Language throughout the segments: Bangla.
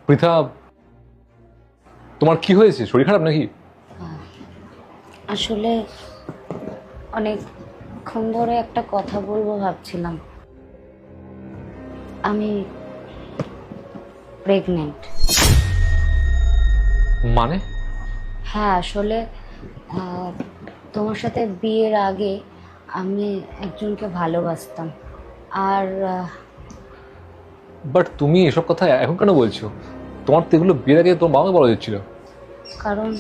পৃথা, তোমার কি হয়েছে? শরীর খারাপ নাকি? আসলে অনেকক্ষণ ধরে একটা কথা বলবো ভাবছিলাম। আমি প্রেগনেন্ট। মানে? হ্যাঁ, আসলে আহ, তোমার সাথে বিয়ের আগে আমি একজনকে ভালোবাসতাম। আর বাট তুমি এসব কথা এখন কেন বলছো? তোমার তো এগুলো বিয়ের আগে তোমার বাবাকে বলা যাচ্ছিল। কারণ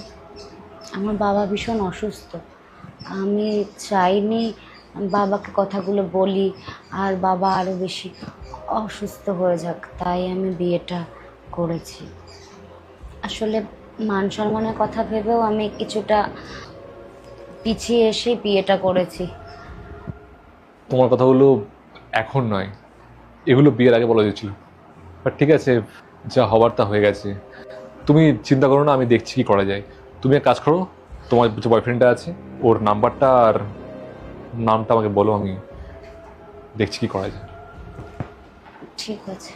আমার বাবা ভীষণ অসুস্থ। আমি চাইনি বাবাকে কথাগুলো বলি আর বাবা আরও বেশি অসুস্থ হয়ে যাক, তাই আমি বিয়েটা করেছি। আসলে মান সম্মানের কথা ভেবেও আমি কিছুটা পিছিয়ে এসে বিয়েটা করেছি। তোমার কথাগুলো এখন নয়, এগুলো বিয়ের আগে বলা যাচ্ছিল। বাট ঠিক আছে, যা হবার তা হয়ে গেছে। তুমি চিন্তা করো না, আমি দেখছি কি করা যায়। তুমি এক কাজ করো, তোমার যে বয়ফ্রেন্ডটা আছে ওর নাম্বারটা আর নামটা আমাকে বলো, আমি দেখছি কি করা যায়। ঠিক আছে।